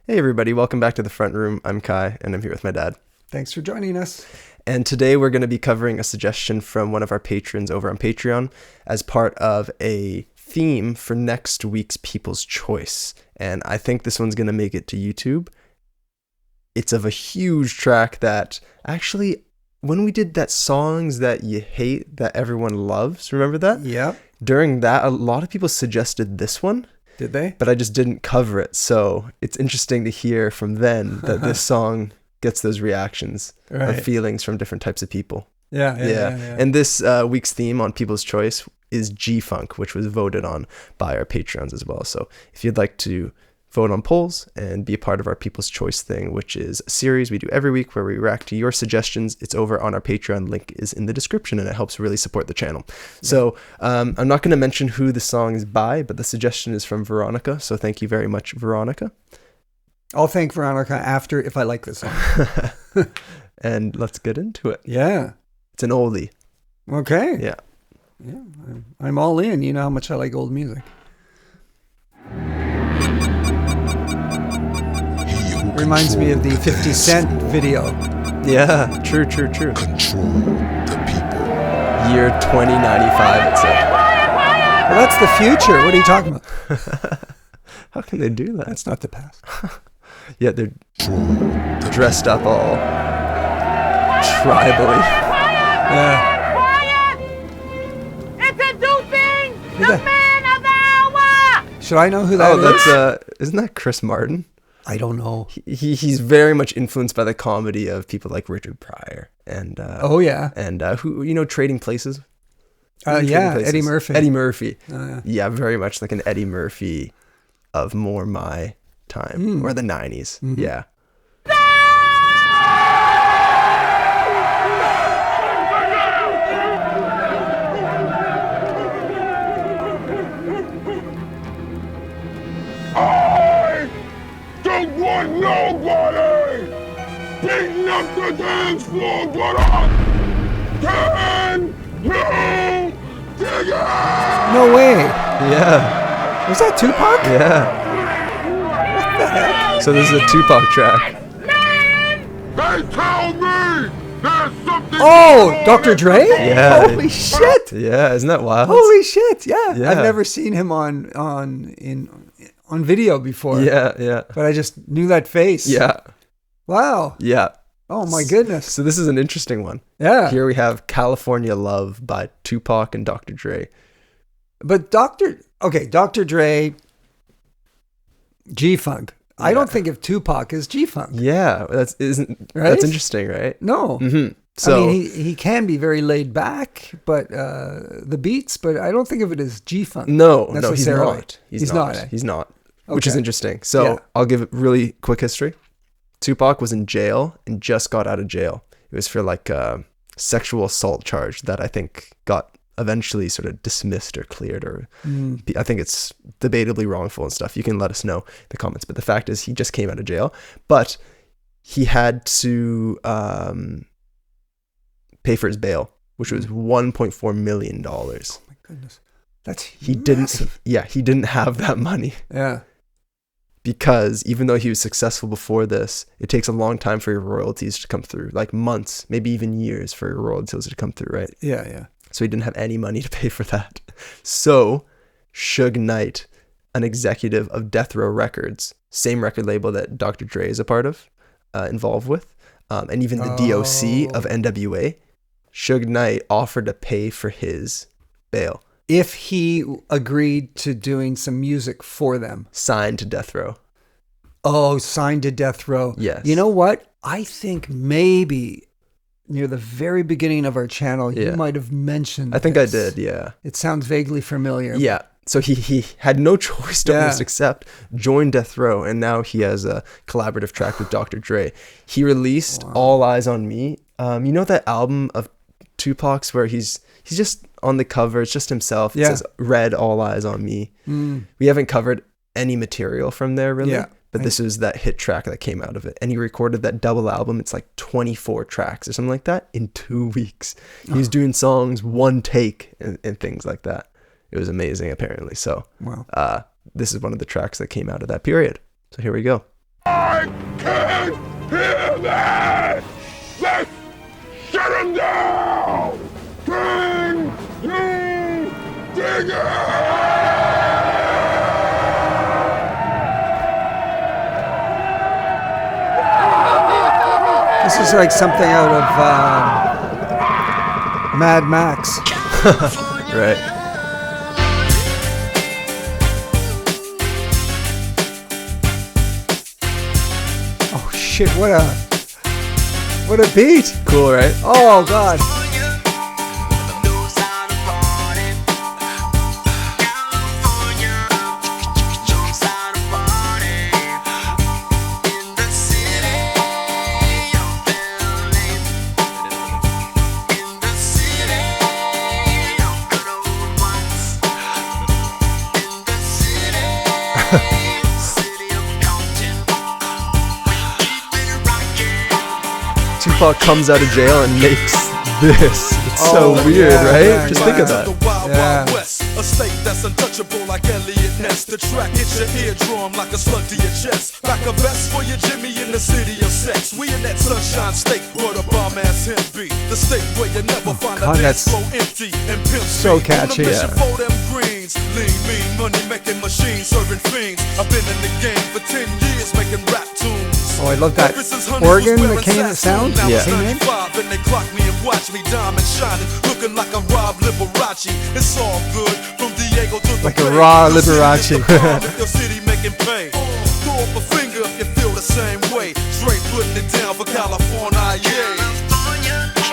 Hey everybody, welcome back to the front room. I'm Kai and I'm here with my dad. Thanks for joining us. And today we're going to be covering a suggestion from one of our patrons over on Patreon as part of a theme for next week's People's Choice. And I think this one's going to make it to YouTube. It's of a huge track that actually, when we did that songs that you hate that everyone loves, remember that? Yeah. During that, a lot of people suggested this one. Did they? But I just didn't cover it. So it's interesting to hear from then that this song gets those reactions of feelings from different types of people. Yeah. And this week's theme on People's Choice is G-Funk, which was voted on by our Patreons as well. So if you'd like to vote on polls and be a part of our People's Choice thing, which is a series we do every week where we react to your suggestions, it's over on our Patreon. Link is in the description and it helps really support the channel. So I'm not going to mention who the song is by, but the suggestion is from Veronica. So thank you very much, Veronica. I'll thank Veronica after if I like this song. And let's get into it. Yeah. It's an oldie. Okay. Yeah. I'm all in. You know how much I like old music. Reminds me of the 50 Cent video. Yeah, true. Control the people. Year 2095, it said. Well, that's the future. What are you talking about? How can they do that? That's not the past. Yeah, they're dressed up all tribally. Yeah. Introducing the man of the hour. Should I know who that is? That's isn't that Chris Martin? I don't know. He's very much influenced by the comedy of people like Richard Pryor and who Trading Places. Eddie Murphy. Eddie Murphy. Yeah. Yeah, very much like an Eddie Murphy of more my time or the 90s. Mm-hmm. Yeah. Don't want nobody beating up the dance floor, but I can you dig it? No way. Yeah. Was that Tupac? Yeah. What the heck? So this is a Tupac track. They tell me there's something. Oh, Dr. Dre? Yeah. Holy shit. Yeah, isn't that wild? Holy shit. Yeah. Yeah. I've never seen him on video before. Yeah. But I just knew that face. Yeah. Wow. Yeah. Oh my goodness. So this is an interesting one. Yeah. Here we have California Love by Tupac and Dr. Dre. But Dr. Dre, G-Funk. Yeah. I don't think of Tupac as G-Funk. Yeah, that's interesting, right? No. Mm-hmm. So I mean, he can be very laid back, but the beats, but I don't think of it as G-Funk. no, he's necessarily. not. He's not, eh? He's not. Which is Okay. interesting. So Yeah. I'll give a really quick history. Tupac was in jail and just got out of jail. It was for like a sexual assault charge that I think got eventually sort of dismissed or cleared, or I think it's debatably wrongful and stuff. You can let us know in the comments. But the fact is he just came out of jail, but he had to pay for his bail, which was $1.4 million. Oh my goodness. That's He massive. didn't have that money. Yeah. Because even though he was successful before this, it takes a long time for your royalties to come through, like months, maybe even years for your royalties to come through, right? Yeah. So he didn't have any money to pay for that. So Suge Knight, an executive of Death Row Records, same record label that Dr. Dre is a part of, involved with, and even the DOC of NWA, Suge Knight offered to pay for his bail. If he agreed to doing some music for them. Signed to Death Row. Oh, signed to Death Row. Yes. You know what? I think maybe near the very beginning of our channel, you might have mentioned I think this. I did, yeah. It sounds vaguely familiar. Yeah. So he had no choice to almost accept, join Death Row, and now he has a collaborative track with Dr. Dre. He released All Eyes on Me. You know that album of Tupac's where he's just on the cover, it's just himself. It says Red All Eyes on Me. We haven't covered any material from there really, but this was that hit track that came out of it. And he recorded that double album. It's like 24 tracks or something like that in 2 weeks. He was doing songs one take and things like that. It was amazing apparently. So this is one of the tracks that came out of that period. So here we go. I can't hear that! Let's shut him down! Can you dig it? This is like something out of Mad Max. Right. Oh shit! What a beat! Cool, right? Oh god! Tupac comes out of jail and makes this. It's so weird, yeah, right? yeah, Just yeah. think of that. Yeah. A state that's untouchable like Elliot Ness. The track hits your eardrum like a slug to your chest. Back a vest for your Jimmy in the city of sex. We in that sunshine state where the bomb ass him be. The state where you never find God, a dance that's floor empty and pimp so speed. On a catchy, mission yeah. for them greens. Lean, mean, money making machines, serving fiends. I've been in the game for 10 years making rap tunes. Oh, I love that Ever since Honey organ was that came wearing sound. Sassoon, now Yeah. it's 95 and they clock me and watch me diamond shining, looking like a Rob Liberace. It's all good from Diego to the Like a Bay. raw Your city Liberace. is the bomb if your city making pay. Throw up a finger if you feel the same way. Straight putting it down for California, yeah.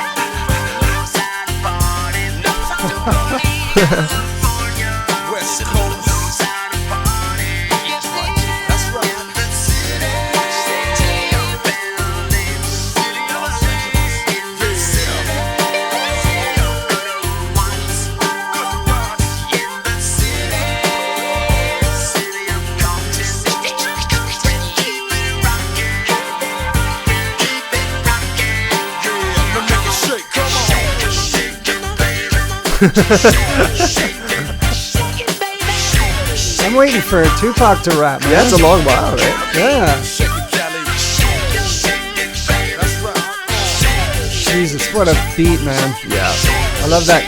West Coast. That's right. Now make it shake, come I'm waiting for Tupac to rap, man. Yeah, it's a long while, right? Yeah. Shake it, Cali. That's right. Jesus, what a beat, man. Yeah. I love that.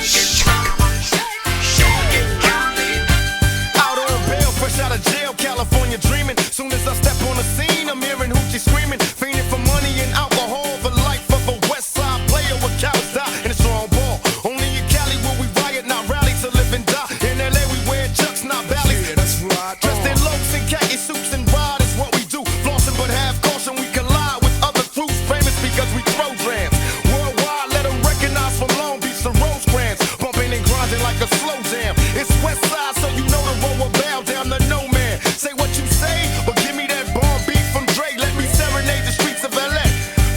Out on bail, fresh out of jail, California dreaming. Soon as I step on the scene, I'm hearing hoochie screaming, fiending for money and alcohol. The life of a West Side player with cows die in a strong ball. Only in Cali will we riot, not rally to live and die. In LA we wear chucks, not valleys. Yeah, that's right. Dressed in loafs and khaki suits and ride is what we do. Flossing but have caution, we collide with other crews. Famous because we throw drams. Worldwide, let them recognize from Long Beach to Rosecrans. Bumping and grinding like a slow jam. It's West Side, so you know the road will bow down to no man. Say what you say, but give me that bomb beat from Dre. Let me serenade the streets of LA.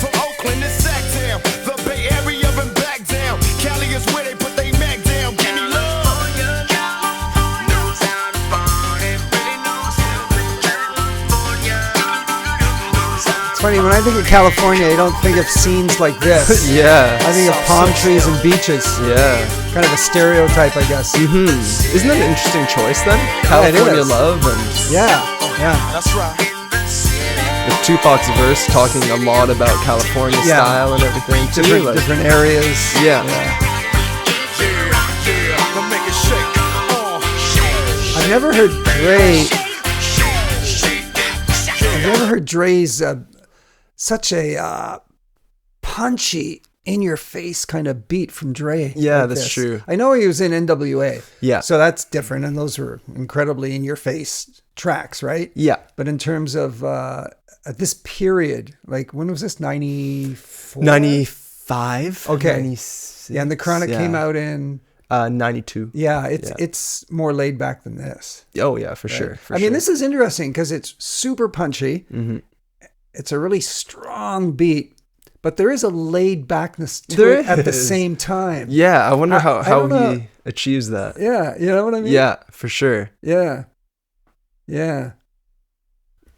From Oakland to Sacktown, the Bay Area and back down. Cali is where they put they Mac down. Give me love. It's funny, when I think of California, I don't think of scenes like this. Yeah. I think of palm trees and beaches. Yeah. Kind of a stereotype, I guess. Isn't that an interesting choice then? it California is. love and Yeah, yeah. That's right. with Tupac's verse talking a lot about California Yeah. style and everything too. Different, like- different areas. Yeah. Now make it shake. I've never heard Dre. I've never heard Dre's such a punchy, in-your-face kind of beat from Dre. Yeah, like that's this. true. I know he was in NWA. Yeah. So that's different, and those were incredibly in-your-face tracks, right? Yeah. But in terms of at this period, like when was this? 94? 95. Okay. 96, Yeah, and the Chronic came out in. 92. Yeah, Yeah. it's more laid back than this. Oh yeah, for sure. For I mean, sure. this is interesting because it's super punchy. Mm-hmm. It's a really strong beat, but there is a laid backness to There it at the is. same time. Yeah, I wonder I how don't know. he achieves that. Yeah, you know what I mean? Yeah, for sure. Yeah. Yeah.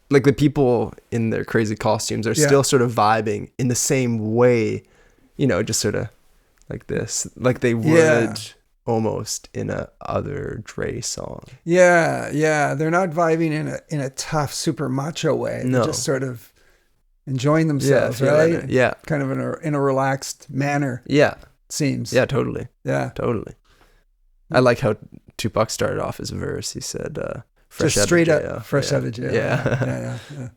Like the people in their crazy costumes are Yeah. still sort of vibing in the same way, you know, just sort of like this, like they would Yeah. almost in a other Dre song. Yeah. They're not vibing in a tough, super macho way. No. They're just sort of enjoying themselves, feeling right? it. Yeah. Kind of in a relaxed manner, Yeah. it seems. Yeah, totally. Yeah. Totally. I like how Tupac started off his verse. He said, fresh Just out straight of jail. up fresh out of jail. Yeah. Yeah.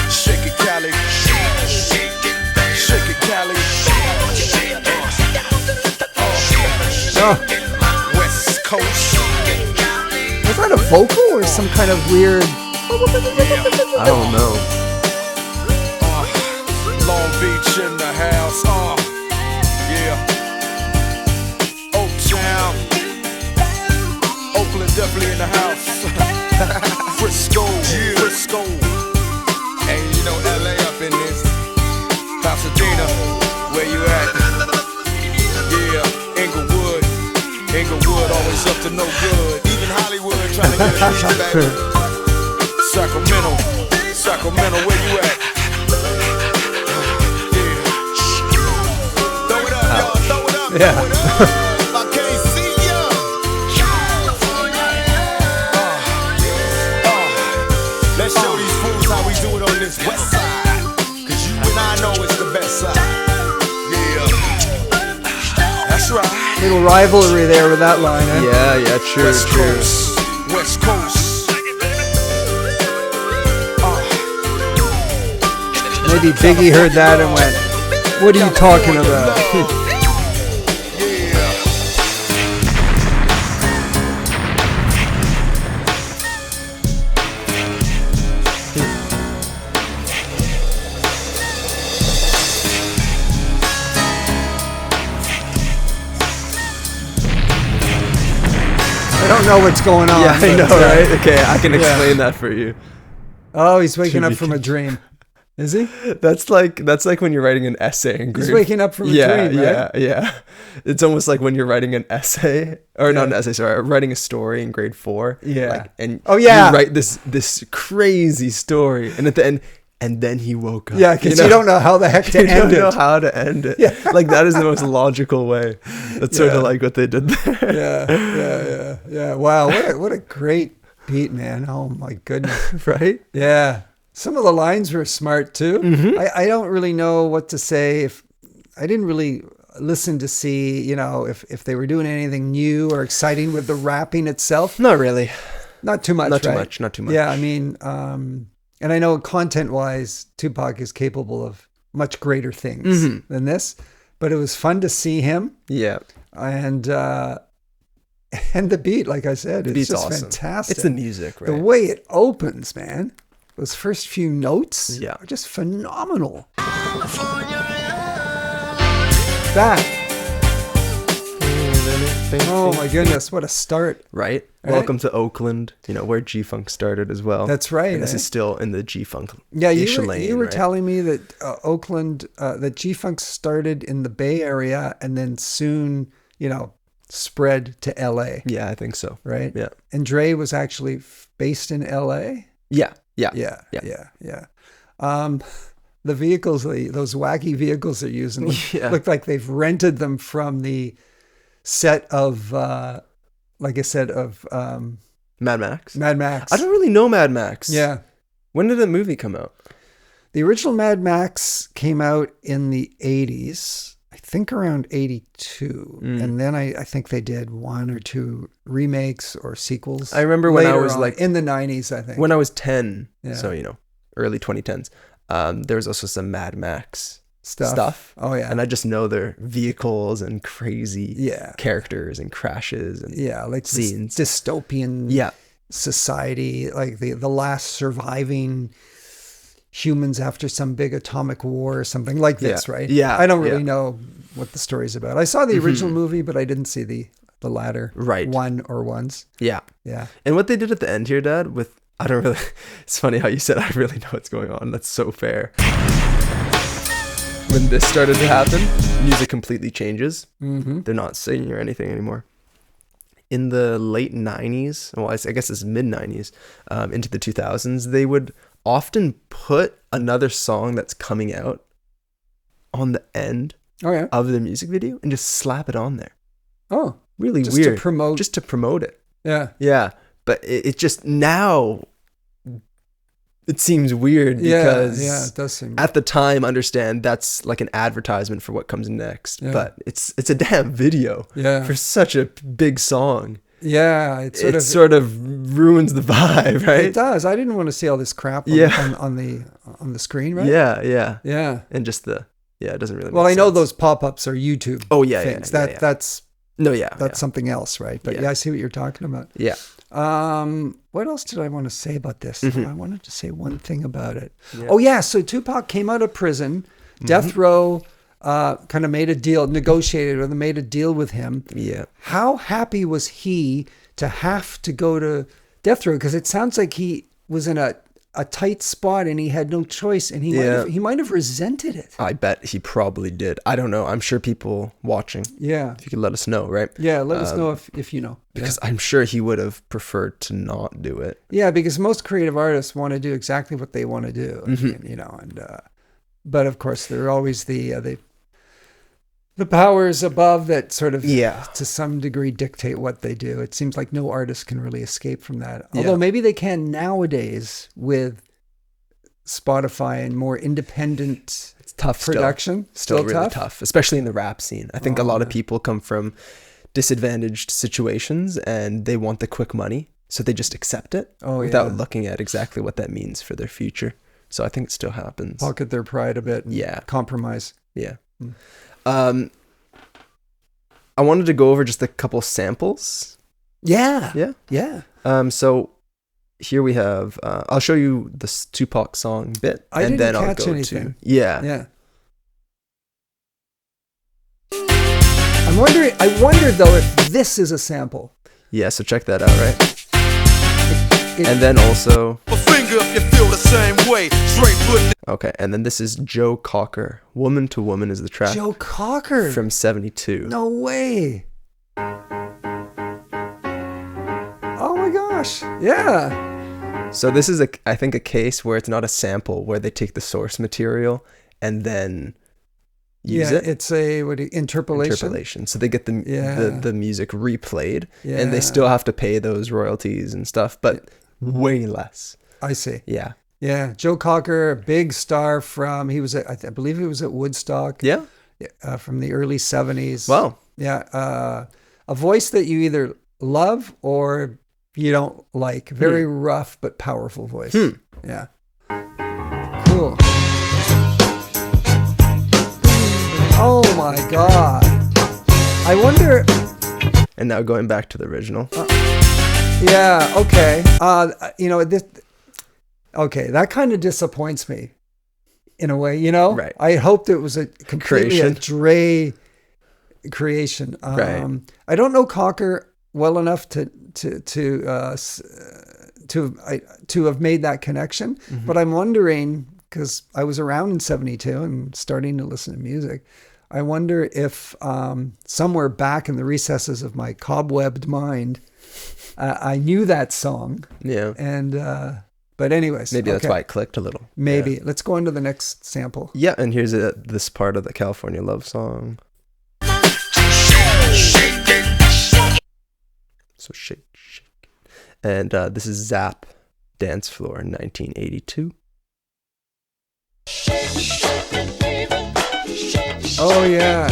Shake it, Cali. Shake it, Cali. Oh, West Coast. was that a vocal or some kind of weird? I don't know. Long Beach in the house. Yeah. Oaktown. Oakland definitely in the house. Frisco. And you know LA up in this. Pasadena, where you at? Yeah, Inglewood, always up to no good. Even Hollywood trying to get a piece back. Sacramento, where you at? Yeah. Throw it up, y'all, throw it up. Yeah. I can't see ya. Let's show these fools how we do it on this west side. Cause you and I know it's the best side. Yeah. That's right. Little rivalry there with that line, eh? Yeah, true, West true. Coast. West Coast. Maybe Biggie heard that and went, "What are you talking about?" I don't know what's going on. Yeah, I but, know, right? Okay, I can explain that for you. Oh, he's waking To up be from a dream. Is he? That's like when you're writing an essay in grade. He's waking up from a dream, right? Yeah. It's almost like when you're writing an essay, or not an essay, sorry, writing a story in grade 4. Yeah. Like, and Oh, yeah. you write this crazy story, and at the end, and then he woke up. Yeah, because you don't know how the heck to You don't end know it. how to end it. Yeah. Like that is the most logical way. That's sort of like what they did there. Yeah. Wow, what a great beat, man. Oh my goodness. Right? Yeah. Some of the lines were smart too. Mm-hmm. I don't really know what to say. If I didn't really listen to see, if they were doing anything new or exciting with the rapping itself. Not really. Not too much. Not too right? much. Not too much. Yeah, I mean, and I know content-wise, Tupac is capable of much greater things than this. But it was fun to see him. Yeah. And the beat, like I said, it's Beat's just awesome. fantastic. It's the music, right? The way it opens, man. Those first few notes Yeah. are just phenomenal. That. Oh my goodness, what a start. Right? Right? Welcome to Oakland, where G-Funk started as well. That's right, And this eh? is still in the G-Funk Yeah, lane, you were right? telling me that Oakland, that G-Funk started in the Bay Area and then soon, spread to LA, Yeah, I think so. right? Yeah. And Dre was actually based in LA? Yeah. Yeah. The vehicles, those wacky vehicles they're using, look like they've rented them from the set of, like I said, of Mad Max. Mad Max. I don't really know Mad Max. Yeah. When did the movie come out? The original Mad Max came out in the 80s, I think around 82. And then I think they did 1 or 2 remakes or sequels. I remember when I later was on, like in the 90s, I think. when I was 10, Yeah. so early 2010s. There was also some Mad Max stuff. Oh, yeah. And I just know their vehicles and crazy Yeah. characters and crashes and like scenes. this dystopian society, like the last surviving humans after some big atomic war or something like this, right? Yeah. I don't really know what the story's about. I saw the original movie, but I didn't see the latter one or ones. Yeah. Yeah. And what they did at the end here, Dad, it's funny how you said, I really know what's going on. That's so fair. When this started to happen, music completely changes. Mm-hmm. They're not singing or anything anymore. In the late 90s, well, I guess it's mid 90s, into the 2000s, they would often put another song that's coming out on the end Oh yeah. of the music video and just slap it on there. Oh, Really just weird. to promote. Just to promote it. Yeah. Yeah. But it just now it seems weird Yeah. because Yeah. It does seem. at the time understand that's like an advertisement for what comes next. Yeah. But it's a damn video Yeah. for such a big song. Yeah. It It sort of ruins the vibe, right? It does. I didn't want to see all this crap on, Yeah. on the screen, right? Yeah, yeah. Yeah. And just it doesn't really Well, make I know sense. those pop-ups are YouTube. Oh, yeah, yeah, things. yeah, That yeah. that's No, yeah. that's something else, right? But Yeah. yeah, I see what you're talking about. yeah. What else did I want to say about this? I wanted to say one thing about it. Yeah. Oh yeah, so Tupac came out of prison. Death Row kind of made a deal, negotiated, or they made a deal with him. Yeah. How happy was he to have to go to death row? Because it sounds like he was in a tight spot and he had no choice, and he might have resented it. I bet he probably did. I don't know. I'm sure people watching, Yeah. if you could let us know, right? Yeah, let us know if you know. Because I'm sure he would have preferred to not do it. Yeah, because most creative artists want to do exactly what they want to do, you know, and but of course there are always the powers above that sort of to some degree dictate what they do. It seems like no artist can really escape from that. Although maybe they can nowadays with Spotify and more independent It's tough production. Still really tough, especially in the rap scene. I think a lot of people come from disadvantaged situations and they want the quick money, so they just accept it without looking at exactly what that means for their future. So I think it still happens. Pocket their pride a bit. Yeah. Compromise. Yeah. I wanted to go over just a couple samples. Yeah. Yeah. Yeah. So here we have, I'll show you this Tupac song bit. I and didn't then catch I'll go anything. to, yeah. Yeah. I wondered though if this is a sample. Yeah, so check that out, right? And then also, A finger if you feel the same way. Straight putting okay, and then this is Joe Cocker. Woman to Woman is the track Joe Cocker. from 72. No way. Oh my gosh. Yeah. So this is, I think, a case where it's not a sample, where they take the source material and then use it. It's a interpolation. Interpolation. So they get the music replayed, and Yeah. they still have to pay those royalties and stuff, but way less. I see. Yeah. Yeah. Joe Cocker, a big star from, he was at, I believe he was at Woodstock. Yeah. From the early 70s. Wow. Yeah. A voice that you either love or you don't like. Very rough but powerful voice. Yeah. Cool. Oh my God. I wonder. And now going back to the original. Yeah. Okay. You know, this. Okay. That kind of disappoints me in a way, you know? Right. I hoped it was a completely a Creation. Dre creation. Right. I don't know Cocker well enough to have made that connection, but I'm wondering, because I was around in 72 and starting to listen to music, I wonder if somewhere back in the recesses of my cobwebbed mind, I knew that song. Yeah. And but anyways, Maybe that's okay. why it clicked a little. Maybe. Yeah, Let's go on to the next sample. yeah, and here's this part of the California Love Song. So shake, shake. And this is Zap Dance Floor in 1982. Oh yeah.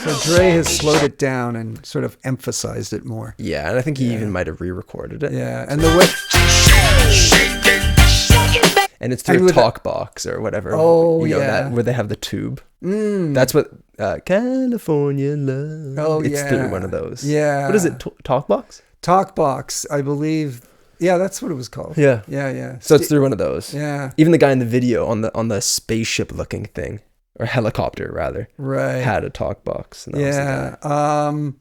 So Dre has slowed it down and sort of emphasized it more. Yeah, and I think he even might have re-recorded it. Yeah, and the way. And it's And through with talk box or whatever. Oh, you know, yeah. that, where they have the tube. That's what California Love. Oh, it's yeah. through one of those. Yeah. What is it? Talk box? Talkbox, I believe. Yeah, that's what it was called. Yeah. Yeah. So it's through one of those. Yeah. Even the guy in the video on the spaceship looking thing, or helicopter rather, Right. had a talk box. And that was the Yeah. guy.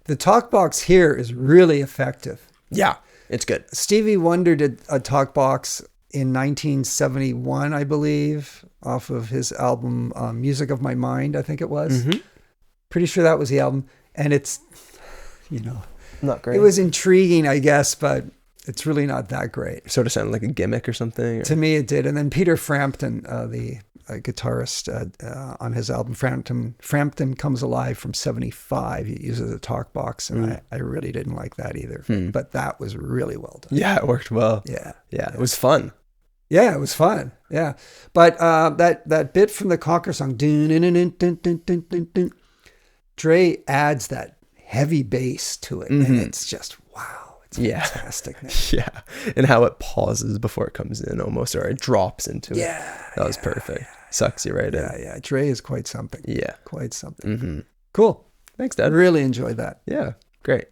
The talkbox here is really effective. Yeah, it's good. Stevie Wonder did a talkbox in 1971, I believe, off of his album Music of My Mind, I think it was. Pretty sure that was the album. And it's, you know, Not great. it was intriguing, I guess, but it's really not that great. Sort of sounded like a gimmick or something. To me, it did. And then Peter Frampton, the guitarist on his album Frampton Comes Alive from '75. He uses a talk box, and I really didn't like that either. But that was really well done. Yeah, it worked well. Yeah. It was fun. Yeah, it was fun. Yeah, but that bit from the Conquer song, dun, dun, dun, dun, dun, dun, dun, dun, Dre adds that heavy bass to it, and it's just wow. It's fantastic. Yeah, and how it pauses before it comes in almost, or it drops into it. Yeah, that was perfect. Sucks you right in. Yeah. Dre is quite something. Yeah, quite something. Cool. Thanks, Dad. Really enjoyed that. Yeah, great.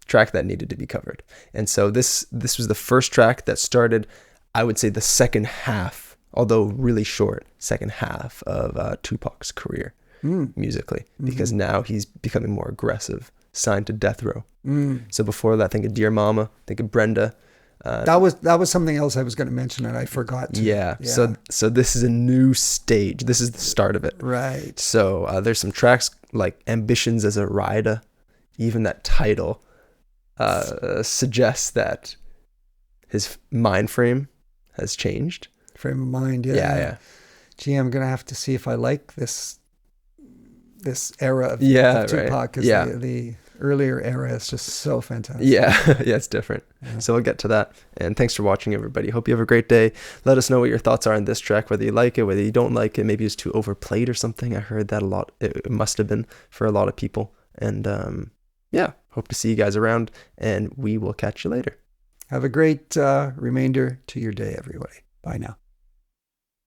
Track that needed to be covered. And so this was the first track that started, I would say, the second half, although really short, second half of Tupac's career musically, because now he's becoming more aggressive, signed to Death Row. So before that, think of Dear Mama, think of Brenda. That was something else I was going to mention and I forgot to. Yeah. So this is a new stage. This is the start of it. Right. So there's some tracks like Ambitions as a Rider. Even that title suggests that his mind frame has changed. Frame of mind, yeah. Gee, I'm going to have to see if I like this era of Tupac, because the earlier era is just so fantastic. Yeah, it's different. Yeah. So we'll get to that. And thanks for watching, everybody. Hope you have a great day. Let us know what your thoughts are on this track, whether you like it, whether you don't like it. Maybe it's too overplayed or something. I heard that a lot. It must have been for a lot of people. And hope to see you guys around, and we will catch you later. Have a great remainder to your day, everybody. Bye now.